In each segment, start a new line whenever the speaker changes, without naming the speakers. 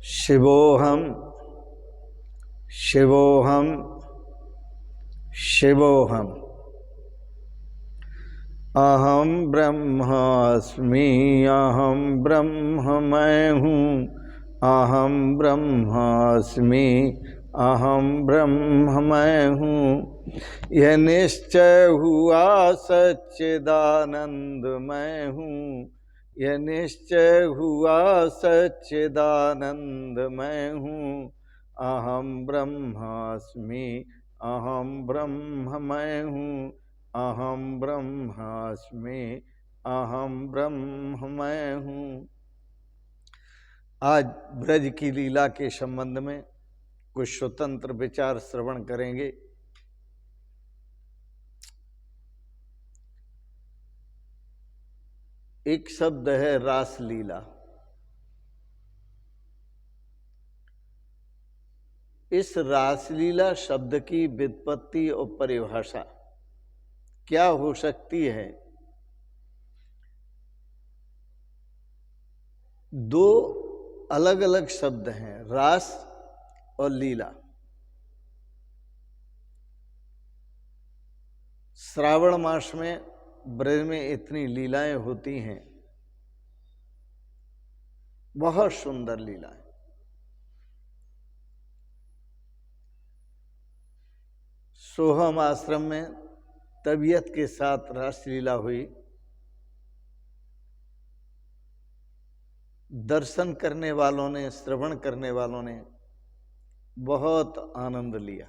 शिवोऽहम् शिवोऽहम् शिवोऽहम्। अहम ब्रह्मास्मि, अहम ब्रह्म मैं हूँ। अहम ब्रह्मास्मि, अहम ब्रह्म मैं हूँ। यह निश्चय हुआ सच्चिदानंद मैं हूँ। यह निश्चय हुआ सच्चिदानंद मैं हूँ। अहम ब्रह्मास्मि, अहम ब्रह्म मैं हूँ। अहम ब्रह्मास्मि, अहम ब्रह्म मैं हूँ। आज ब्रज की लीला के संबंध में कुछ स्वतंत्र विचार श्रवण करेंगे। एक शब्द है रास लीला। इस रासलीला शब्द की व्युत्पत्ति और परिभाषा क्या हो सकती है? दो अलग अलग शब्द हैं, रास और लीला। श्रावण मास में ब्रज में इतनी लीलाएं होती हैं, बहुत सुंदर लीलाएं। सोहम आश्रम में तबीयत के साथ रासलीला हुई। दर्शन करने वालों ने, श्रवण करने वालों ने बहुत आनंद लिया।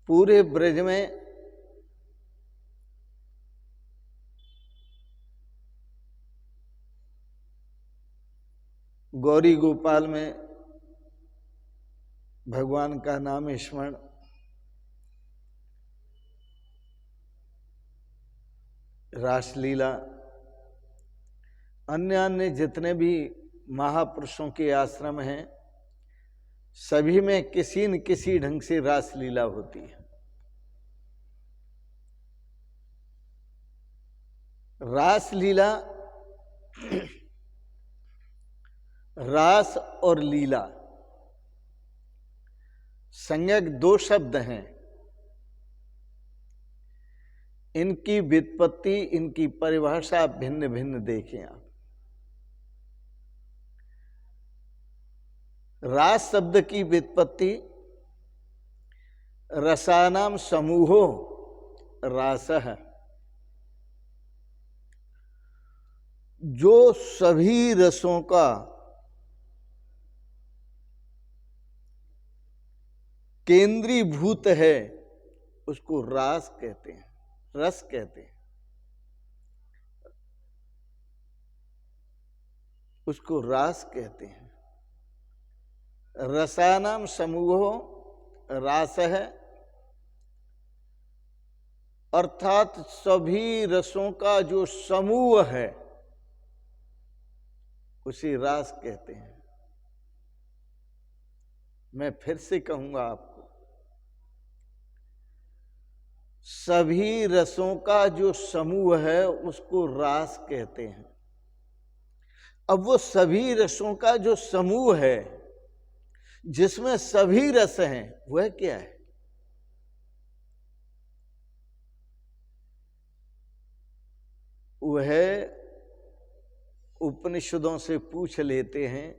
पूरे ब्रज में गौरी गोपाल में भगवान का नाम स्मरण, रासलीला, अन्य अन्य जितने भी महापुरुषों के आश्रम हैं, सभी में किसी न किसी ढंग से रासलीला होती है। रासलीला, रास और लीला संज्ञक दो शब्द हैं। इनकी व्युत्पत्ति, इनकी परिभाषा भिन्न भिन्न देखें आप। रास शब्द की व्युत्पत्ति रसानाम समूहो रासः, जो सभी रसों का केंद्रीभूत है उसको रास कहते हैं, रस कहते हैं, उसको रास कहते हैं। रसानाम समूहो रास है, अर्थात सभी रसों का जो समूह है उसे रास कहते हैं। मैं फिर से कहूंगा आपको, सभी रसों का जो समूह है उसको रास कहते हैं। अब वो सभी रसों का जो समूह है जिसमें सभी रस हैं, वह क्या है? वह उपनिषदों से पूछ लेते हैं,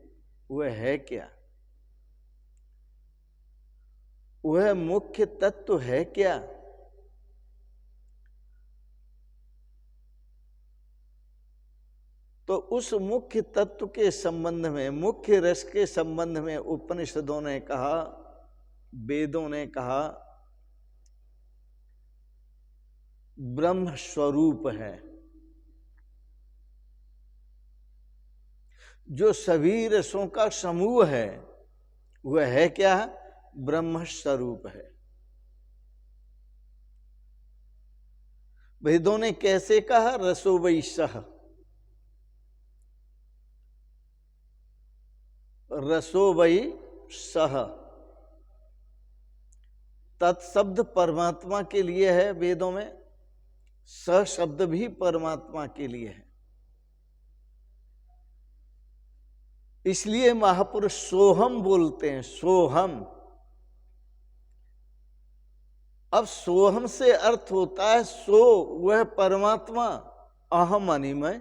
वह है क्या? वह मुख्य तत्व है क्या? तो उस मुख्य तत्व के संबंध में, मुख्य रस के संबंध में उपनिषदों ने कहा, वेदों ने कहा, ब्रह्म स्वरूप है। जो सभी रसों का समूह है वह है क्या? ब्रह्म स्वरूप है। वेदों ने कैसे कहा? रसो वै सः, रसो वै सः। तत्शब्द परमात्मा के लिए है वेदों में, स शब्द भी परमात्मा के लिए है। इसलिए महापुरुष सोहम बोलते हैं, सोहम। अब सोहम से अर्थ होता है सो वह परमात्मा, अहम मानी मैं।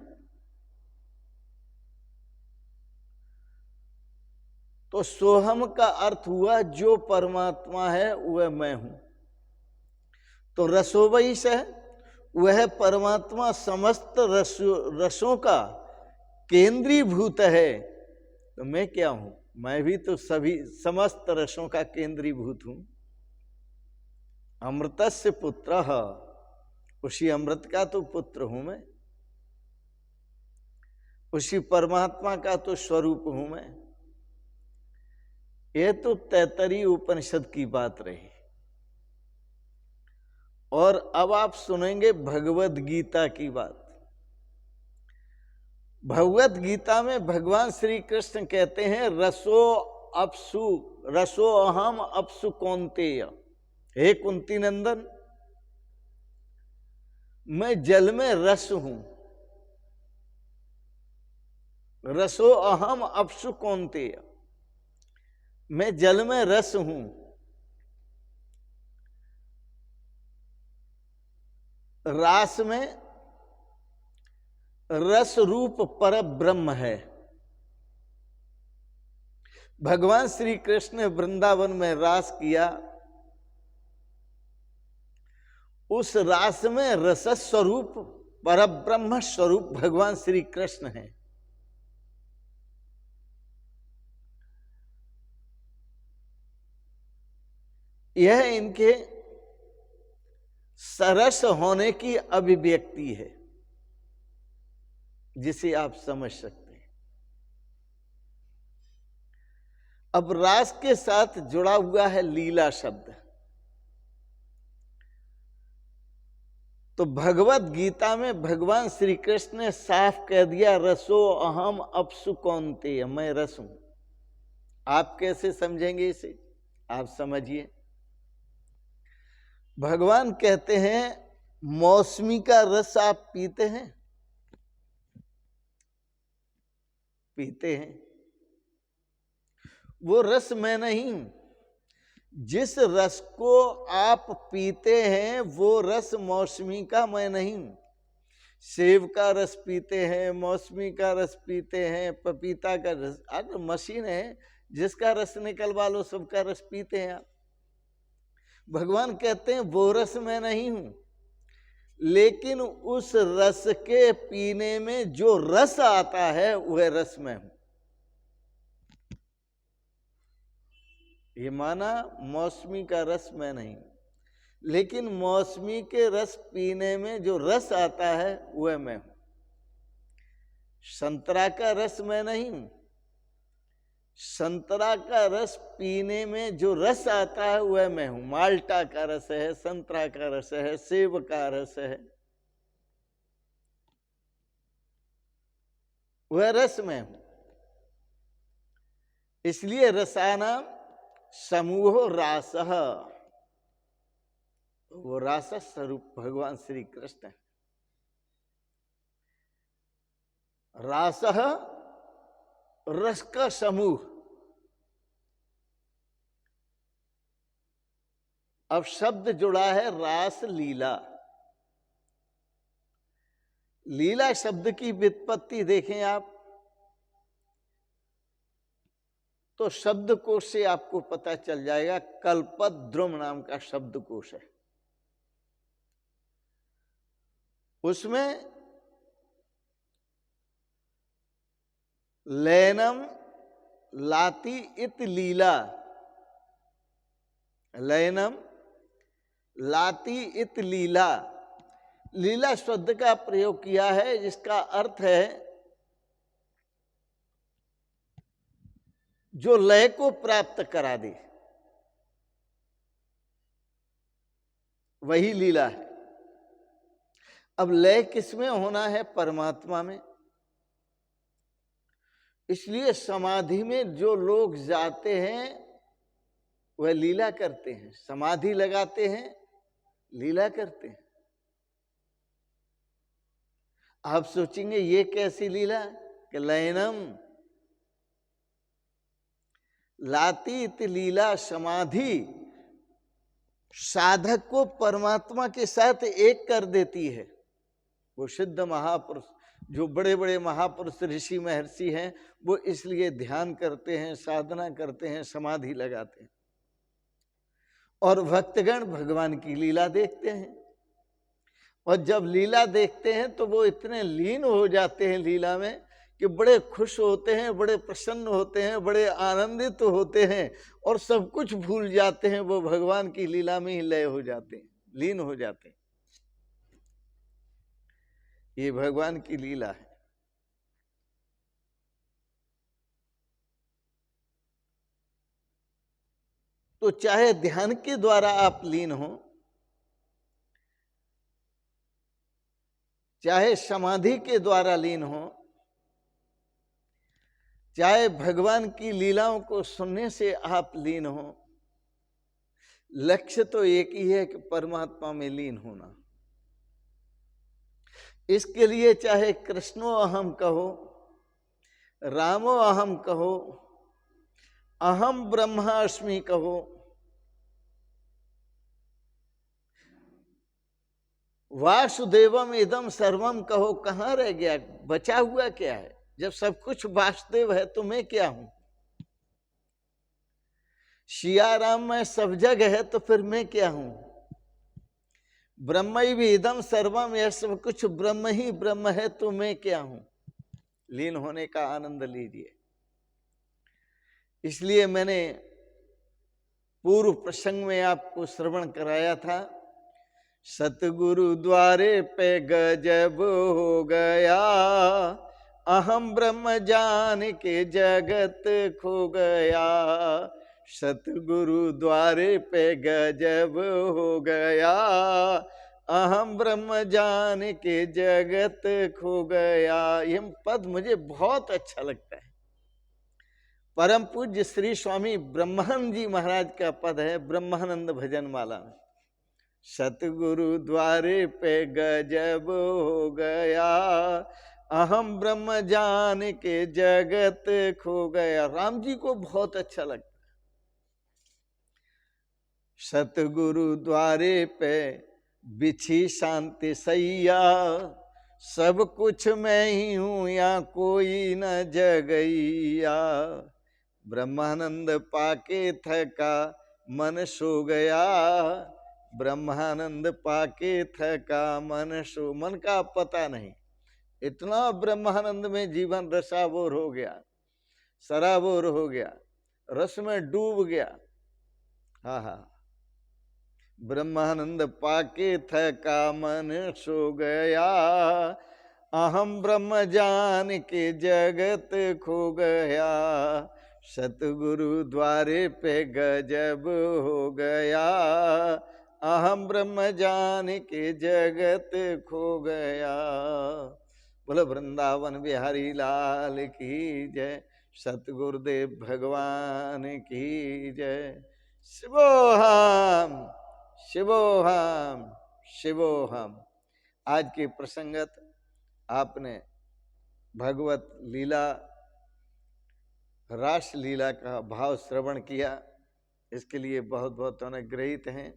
तो सोहम का अर्थ हुआ जो परमात्मा है वह मैं हूं। तो रसोवैश है, वह परमात्मा समस्त रसों का केंद्रीभूत है। तो मैं क्या हूं? मैं भी तो सभी समस्त रसों का केंद्रीभूत हूं। अमृतस्य पुत्रः, उसी अमृत का तो पुत्र हूं मैं, उसी परमात्मा का तो स्वरूप हूं मैं। यह तो तैत्तरीय उपनिषद की बात रही। और अब आप सुनेंगे भगवद गीता की बात। भगवद गीता में भगवान श्री कृष्ण कहते हैं रसो अहम अपसु कौन्तेय। हे कुंती नंदन, मैं जल में रस हूं। रसो अहम अपसु कौन्तेय, मैं जल में रस हूं। रास में रस रूप पर ब्रह्म है। भगवान श्री कृष्ण ने वृंदावन में रास किया, उस रास में रस स्वरूप पर ब्रह्म स्वरूप भगवान श्री कृष्ण है। यह इनके सरस होने की अभिव्यक्ति है, जिसे आप समझ सकते हैं। अब रास के साथ जुड़ा हुआ है लीला शब्द। तो भगवत गीता में भगवान श्री कृष्ण ने साफ कह दिया रसो अहम अपसु कौन्तेय, मैं रस हूं। आप कैसे समझेंगे इसे? आप समझिए। भगवान कहते हैं मौसमी का रस आप पीते हैं? पीते हैं। वो रस मैं नहीं हूं। जिस रस को आप पीते हैं वो रस मौसमी का मैं नहीं हूं। सेब का रस पीते हैं, मौसमी का रस पीते हैं, पपीता का रस, अगर मशीन है जिसका रस निकलवा लो सबका रस पीते हैं आप। भगवान कहते हैं वो रस मैं नहीं हूं, लेकिन उस रस के पीने में जो रस आता है वह रस मैं हूं। ये माना मौसमी का रस मैं नहीं, लेकिन मौसमी के रस पीने में जो रस आता है वह मैं हूं। संतरा का रस मैं नहीं हूं, संतरा का रस पीने में जो रस आता है वह मैं हूं। माल्टा का रस है, संतरा का रस है, सेब का रस है, वह रस मैं हूं। इसलिए रसानाम समूह रासः, वो रास स्वरूप भगवान श्री कृष्ण है। रासः रस का समूह। अब शब्द जुड़ा है रास लीला। लीला शब्द की व्युत्पत्ति देखें आप तो शब्दकोश से आपको पता चल जाएगा। कल्पद्रुम नाम का शब्दकोश है, उसमें लैनम लाती इत लीला, लैनम लाती इत लीला, लीला शब्द का प्रयोग किया है, जिसका अर्थ है जो लय को प्राप्त करा दे, वही लीला है। अब लय किसमें होना है? परमात्मा में। इसलिए समाधि में जो लोग जाते हैं वह लीला करते हैं, समाधि लगाते हैं, लीला करते हैं। आप सोचेंगे ये कैसी लीला कि लयनम लातीत लीला समाधि साधक को परमात्मा के साथ एक कर देती है। वो सिद्ध महापुरुष, जो बड़े बड़े महापुरुष ऋषि महर्षि हैं, वो इसलिए ध्यान करते हैं, साधना करते हैं, समाधि लगाते हैं। और भक्तगण भगवान की लीला देखते हैं, और जब लीला देखते हैं तो वो इतने लीन हो जाते हैं लीला में कि बड़े खुश होते हैं, बड़े प्रसन्न होते हैं, बड़े आनंदित होते हैं, और सब कुछ भूल जाते हैं। वो भगवान की लीला में ही लय हो जाते हैं, लीन हो जाते हैं। ये भगवान की लीला है। तो चाहे ध्यान के द्वारा आप लीन हो, चाहे समाधि के द्वारा लीन हो, चाहे भगवान की लीलाओं को सुनने से आप लीन हो, लक्ष्य तो एक ही है कि परमात्मा में लीन होना। इसके लिए चाहे कृष्णो अहम कहो, रामो अहम कहो, अहम ब्रह्मास्मि कहो, वासुदेवम इदम सर्वम कहो, कहाँ रह गया? बचा हुआ क्या है? जब सब कुछ वासुदेव है तो मैं क्या हूं? सिया राम में सब जगह है तो फिर मैं क्या हूं? ब्रह्म भी इदम सर्वम, यह सब कुछ ब्रह्म ही ब्रह्म है तो मैं क्या हूं? लीन होने का आनंद लीजिए। इसलिए मैंने पूर्व प्रसंग में आपको श्रवण कराया था, सतगुरु द्वारे पे गजब हो गया, अहम ब्रह्म जान के जगत खो गया। सतगुरु द्वारे पे गजब हो गया, अहम ब्रह्म जान के जगत खो गया। यह पद मुझे बहुत अच्छा लगता है। परम पूज्य श्री स्वामी ब्रह्मानंद जी महाराज का पद है ब्रह्मानंद भजन माला में। सतगुरु द्वारे पे गजब हो गया, अहम ब्रह्म जान के जगत खो गया। राम जी को बहुत अच्छा लगता है। सतगुरु द्वारे पे बिछी शांति सैया, सब कुछ मैं ही हूं या कोई न जगैया। ब्रह्मानंद पाके थका मन सो गया, ब्रह्मानंद पाके थका मन सो। मन का पता नहीं, इतना ब्रह्मानंद में जीवन रसाबोर हो गया, सराबोर हो गया, रस में डूब गया। हा हा, ब्रह्मानंद पाके थका मन सो गया, अहम ब्रह्म जान के जगत खो गया। सतगुरु द्वारे पे गजब हो गया, अहम ब्रह्म जान के जगत खो गया। बोलो वृंदावन बिहारी लाल की जय, सतगुरुदेव भगवान की जय। शिवोहम शिवोहम शिवोहम। आज के प्रसंगत आपने भगवत लीला, रास लीला का भाव श्रवण किया, इसके लिए बहुत बहुत अनुग्रहित हैं।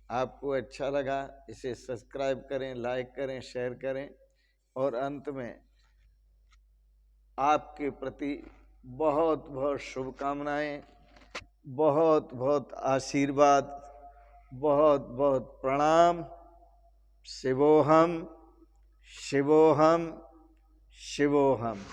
आपको अच्छा लगा इसे सब्सक्राइब करें, लाइक करें, शेयर करें, और अंत में आपके प्रति बहुत बहुत शुभकामनाएं, बहुत बहुत आशीर्वाद, बहुत बहुत प्रणाम। शिवोहम शिवोहम शिवोहम।